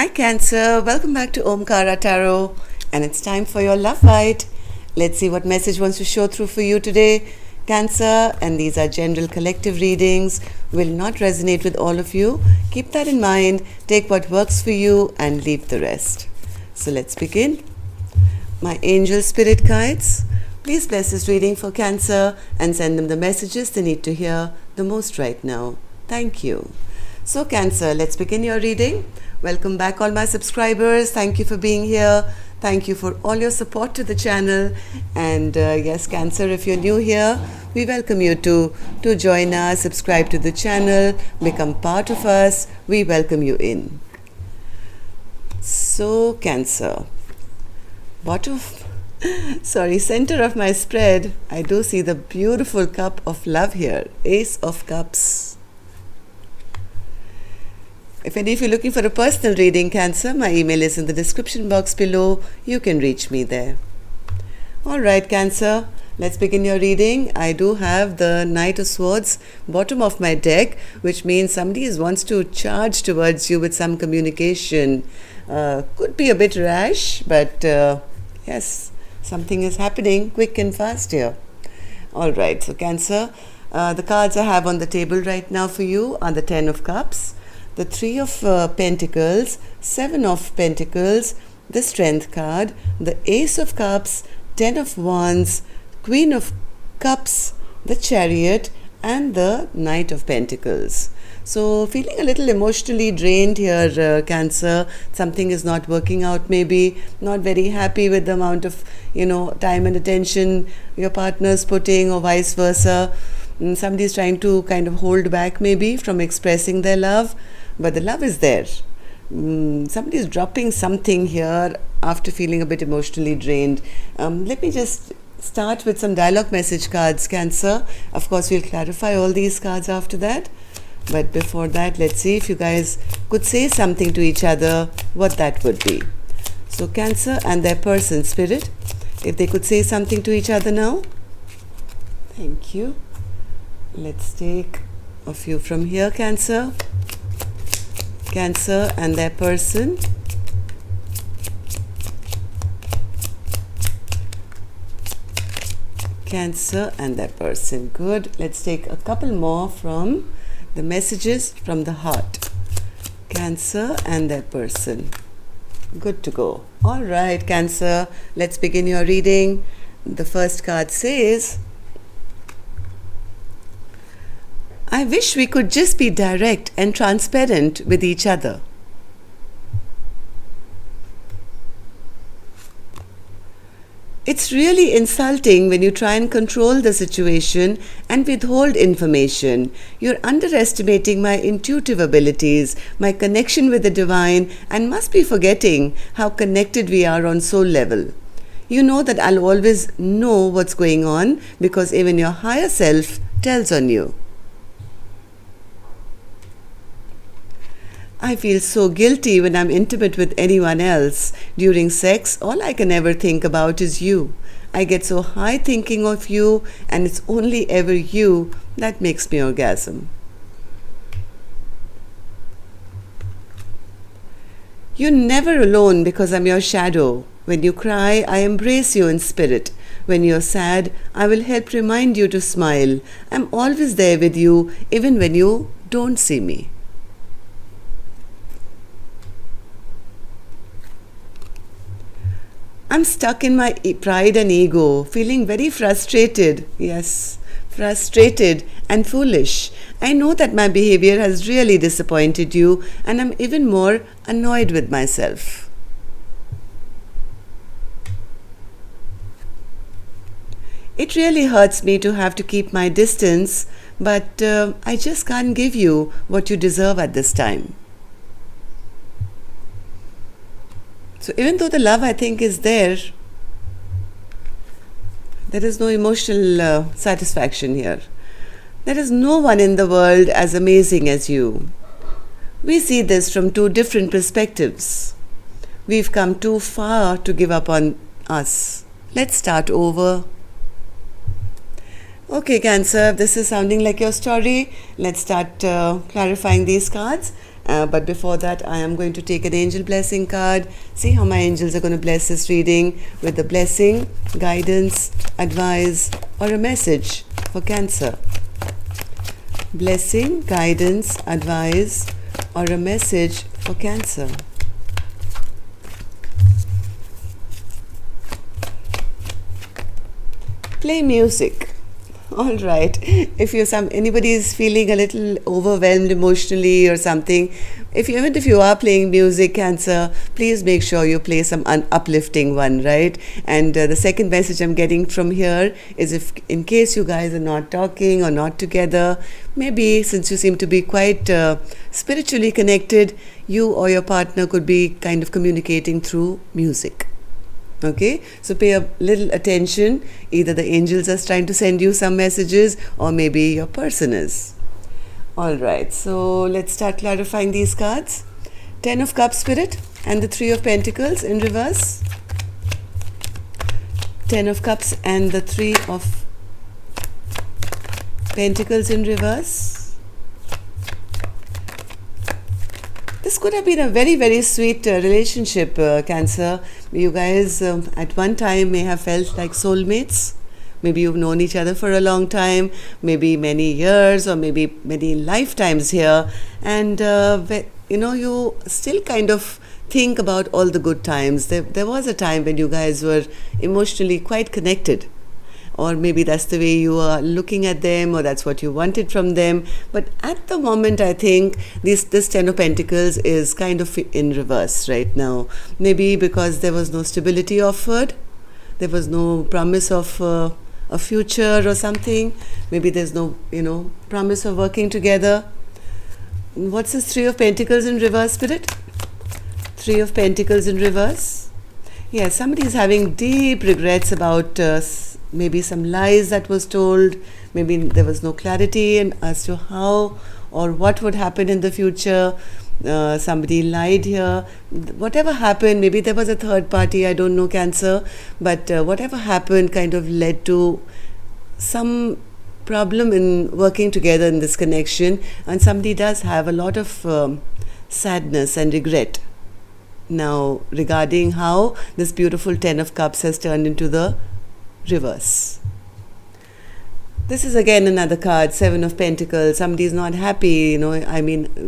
Hi Cancer, welcome back to Omkara Tarot, and it's time for your love fight. Let's see what message wants to show through for you today, Cancer. And these are general collective readings, will not resonate with all of you. Keep that in mind, take what works for you and leave the rest. So let's begin. My angel spirit guides, please bless this reading for Cancer and send them the messages they need to hear the most right now. Thank you. So Cancer, let's begin your reading. Welcome back all my subscribers. Thank you for being here. Thank you for all your support to the channel. And yes, Cancer, if you're new here, we welcome you to join us, subscribe to the channel, become part of us. We welcome you in. So Cancer, center of my spread, I do see the beautiful cup of love here, Ace of Cups. If any of you are looking for a personal reading, Cancer, my email is in the description box below. You can reach me there. Alright, Cancer, let's begin your reading. I do have the Knight of Swords bottom of my deck, which means somebody wants to charge towards you with some communication. Could be a bit rash, but yes, something is happening quick and fast here. Alright, so Cancer, the cards I have on the table right now for you are the Ten of Cups, the Three of Pentacles, Seven of Pentacles, the Strength card, the Ace of Cups, Ten of Wands, Queen of Cups, the Chariot, and the Knight of Pentacles. So feeling a little emotionally drained here, Cancer. Something is not working out, maybe not very happy with the amount of time and attention your partner's putting, or vice versa. Somebody's trying to kind of hold back maybe from expressing their love, but the love is there. Somebody's dropping something here after feeling a bit emotionally drained. Let me just start with some dialogue message cards, Cancer. Of course, we'll clarify all these cards after that. But before that, let's see if you guys could say something to each other, what that would be. So Cancer and their person, Spirit, if they could say something to each other now. Thank you. Let's take a few from here, Cancer. Cancer and their person. Cancer and their person. Good. Let's take a couple more from the messages from the heart. Cancer and their person. Good to go. All right, Cancer, let's begin your reading. The first card says, I wish we could just be direct and transparent with each other. It's really insulting when you try and control the situation and withhold information. You're underestimating my intuitive abilities, my connection with the divine, and must be forgetting how connected we are on soul level. You know that I'll always know what's going on because even your higher self tells on you. I feel so guilty when I'm intimate with anyone else. During sex, all I can ever think about is you. I get so high thinking of you, and it's only ever you that makes me orgasm. You're never alone because I'm your shadow. When you cry, I embrace you in spirit. When you're sad, I will help remind you to smile. I'm always there with you, even when you don't see me. I'm stuck in my pride and ego, feeling very frustrated. Yes, frustrated and foolish. I know that my behavior has really disappointed you, and I'm even more annoyed with myself. It really hurts me to have to keep my distance, but I just can't give you what you deserve at this time. So even though the love, I think, is there is no emotional satisfaction here. There is no one in the world as amazing as you. We see this from two different perspectives. We've come too far to give up on us. Let's start over. Okay, Cancer, if this is sounding like your story, let's start clarifying these cards. But before that, I am going to take an angel blessing card. See how my angels are going to bless this reading with the blessing, guidance, advice, or a message for Cancer. Blessing, guidance, advice, or a message for Cancer. Play music. All right. If anybody is feeling a little overwhelmed emotionally or something, even if you are playing music, Cancer, please make sure you play some uplifting one, right? And the second message I'm getting from here is, if in case you guys are not talking or not together, maybe since you seem to be quite spiritually connected, you or your partner could be kind of communicating through music. Okay, so pay a little attention. Either the angels are trying to send you some messages, or maybe your person is. Alright, so let's start clarifying these cards. 10 of Cups, Spirit, and the 3 of Pentacles in reverse. 10 of Cups and the 3 of Pentacles in reverse. This could have been a very, very sweet relationship, Cancer. You guys at one time may have felt like soulmates. Maybe you've known each other for a long time, maybe many years or maybe many lifetimes here. And, you still kind of think about all the good times. There was a time when you guys were emotionally quite connected. Or maybe that's the way you are looking at them, or that's what you wanted from them. But at the moment, I think this 10 of Pentacles is kind of in reverse right now. Maybe because there was no stability offered. There was no promise of a future or something. Maybe there's no, promise of working together. What's this 3 of Pentacles in reverse, Spirit? 3 of Pentacles in reverse. Yeah, somebody is having deep regrets about maybe some lies that was told. Maybe there was no clarity as to how or what would happen in the future. Somebody lied here. Whatever happened, maybe there was a third party, I don't know, Cancer, but whatever happened kind of led to some problem in working together in this connection, and somebody does have a lot of sadness and regret now regarding how this beautiful 10 of Cups has turned into the reverse. This is again another card, 7 of Pentacles. Somebody is not happy,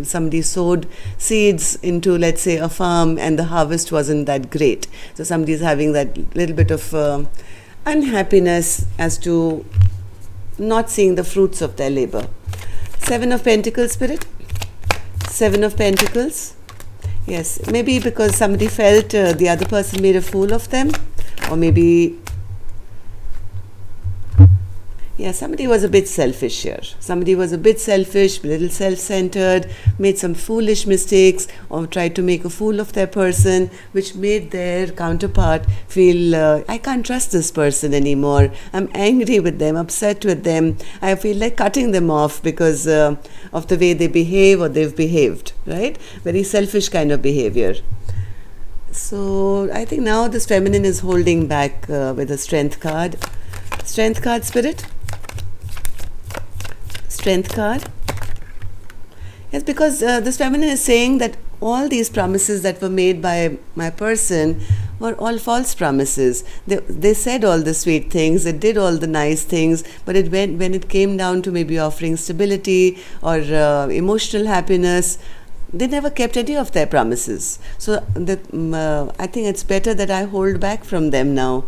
somebody sowed seeds into, let's say, a farm, and the harvest wasn't that great. So somebody is having that little bit of unhappiness as to not seeing the fruits of their labor. 7 of Pentacles, Spirit. 7 of Pentacles. Yes, maybe because somebody felt the other person made a fool of them, or maybe somebody was a bit selfish here. Somebody was a bit selfish, a little self-centered, made some foolish mistakes, or tried to make a fool of their person, which made their counterpart feel, I can't trust this person anymore. I'm angry with them, upset with them. I feel like cutting them off because of the way they behave or they've behaved, right? Very selfish kind of behavior. So I think now this feminine is holding back with a Strength card. Strength card, Spirit. Strength card. Yes, because this feminine is saying that all these promises that were made by my person were all false promises. They said all the sweet things, they did all the nice things, but when it came down to maybe offering stability or emotional happiness, they never kept any of their promises. So I think it's better that I hold back from them now.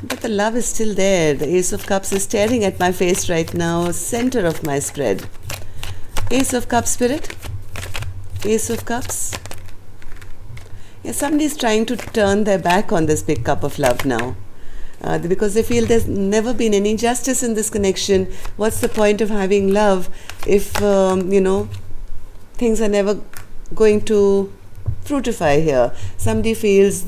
But the love is still there. The Ace of Cups is staring at my face right now, center of my spread. Ace of Cups, Spirit. Ace of Cups. Yes, somebody is trying to turn their back on this big cup of love now. Because they feel there's never been any justice in this connection. What's the point of having love if, things are never going to fructify here? Somebody feels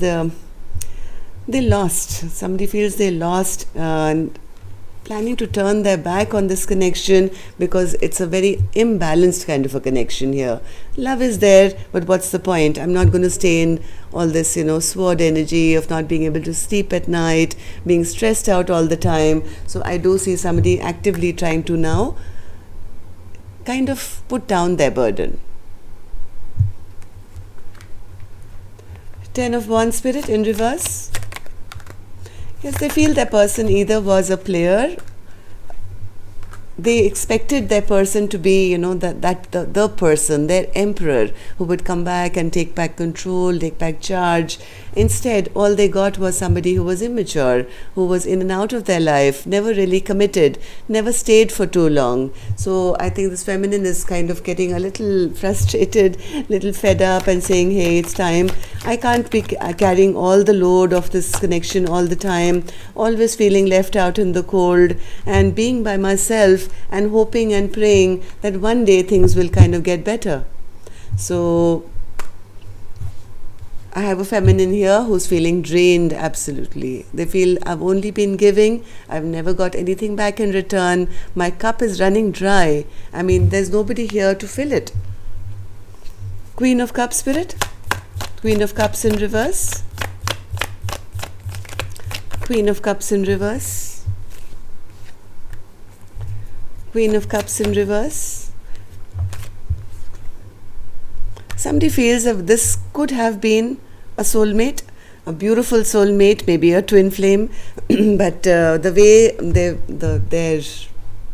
they lost. Somebody feels they lost and planning to turn their back on this connection because it's a very imbalanced kind of a connection here. Love is there, but what's the point? I'm not going to stay in all this, sword energy of not being able to sleep at night, being stressed out all the time. So I do see somebody actively trying to now kind of put down their burden. Ten of Wands spirit in reverse. Yes, they feel that person either was a player. They expected their person to be, the person, their emperor, who would come back and take back control, take back charge. Instead, all they got was somebody who was immature, who was in and out of their life, never really committed, never stayed for too long. So I think this feminine is kind of getting a little frustrated, little fed up and saying, hey, it's time. I can't be carrying all the load of this connection all the time, always feeling left out in the cold and being by myself and hoping and praying that one day things will kind of get better. So I have a feminine here who's feeling drained, absolutely. They feel I've only been giving, I've never got anything back in return, my cup is running dry. I mean, there's nobody here to fill it. Queen of Cups spirit, Queen of Cups in reverse, Queen of Cups in reverse, Queen of Cups in reverse. Somebody feels that this could have been a soulmate, a beautiful soulmate, maybe a twin flame, but the way their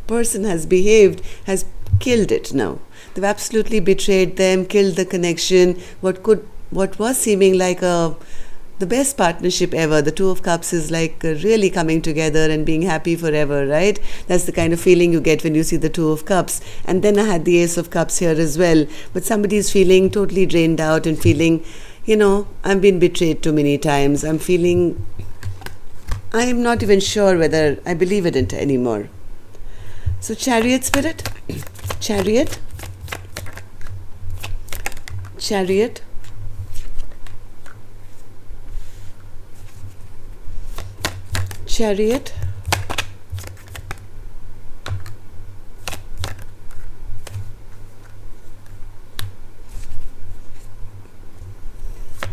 person has behaved has killed it now. They've absolutely betrayed them, killed the connection. What was seeming like the best partnership ever. The Two of Cups is like really coming together and being happy forever, right? That's the kind of feeling you get when you see the Two of Cups. And then I had the Ace of Cups here as well. But somebody is feeling totally drained out and feeling, I've been betrayed too many times. I'm not even sure whether I believe it anymore. So Chariot spirit, Chariot, Chariot, Chariot,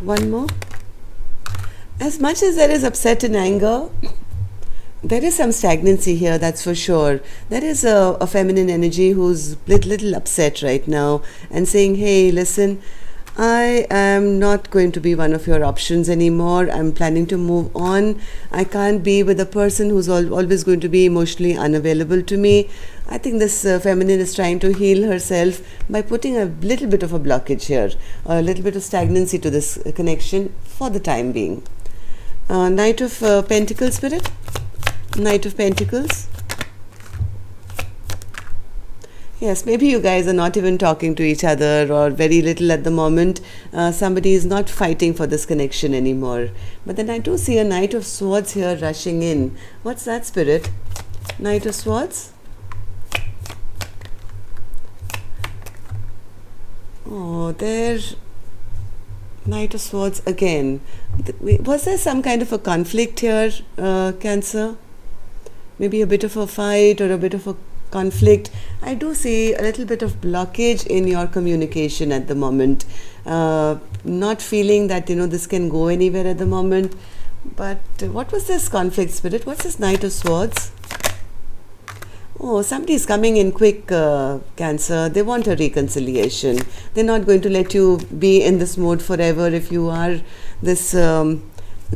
one more. As much as there is upset and anger, there is some stagnancy here, that's for sure. There is a feminine energy who's little upset right now and saying, hey, listen, I am not going to be one of your options anymore. I'm planning to move on. I can't be with a person who's always going to be emotionally unavailable to me. I think this feminine is trying to heal herself by putting a little bit of a blockage here, a little bit of stagnancy to this connection for the time being. Knight of Pentacles spirit, Knight of Pentacles. Yes, maybe you guys are not even talking to each other or very little at the moment. Somebody is not fighting for this connection anymore. But then I do see a Knight of Swords here rushing in. What's that spirit? Knight of Swords? Oh, there's Knight of Swords again. Was there some kind of a conflict here, Cancer? Maybe a bit of a fight or a bit of a conflict. I do see a little bit of blockage in your communication at the moment. Not feeling that this can go anywhere at the moment. But what was this conflict spirit? What's this Knight of Swords? Oh, somebody is coming in quick, Cancer. They want a reconciliation. They're not going to let you be in this mode forever if you are this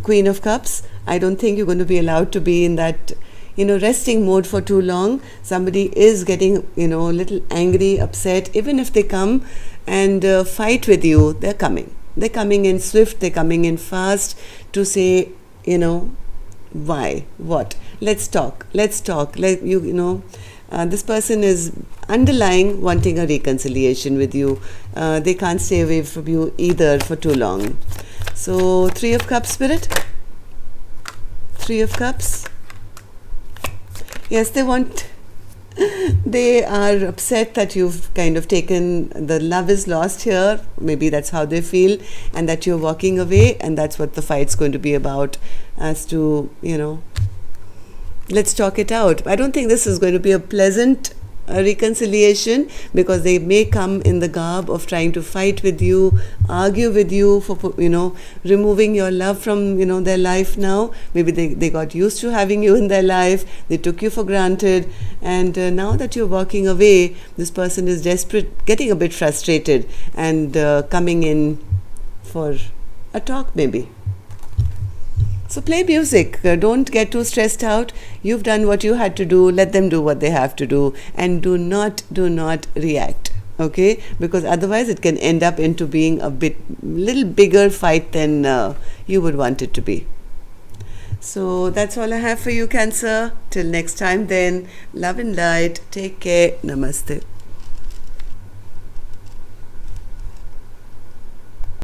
Queen of Cups. I don't think you're going to be allowed to be in that resting mode for too long. Somebody is getting, a little angry, upset. Even if they come and fight with you, they're coming. They're coming in swift, they're coming in fast to say, why, what? Let's talk. This person is underlying wanting a reconciliation with you. They can't stay away from you either for too long. So, Three of Cups spirit. Three of Cups. Yes, they are upset that you've kind of taken, the love is lost here. Maybe that's how they feel, and that you're walking away, and that's what the fight's going to be about, as to, let's talk it out. I don't think this is going to be a pleasant reconciliation, because they may come in the garb of trying to fight with you, argue with you for removing your love from their life now. Maybe they got used to having you in their life, they took you for granted, and now that you're walking away, this person is desperate, getting a bit frustrated, and coming in for a talk maybe. So play music. Don't get too stressed out. You've done what you had to do. Let them do what they have to do, and do not react. Okay, because otherwise it can end up into being little bigger fight than you would want it to be. So that's all I have for you, Cancer. Till next time then, love and light. Take care. Namaste.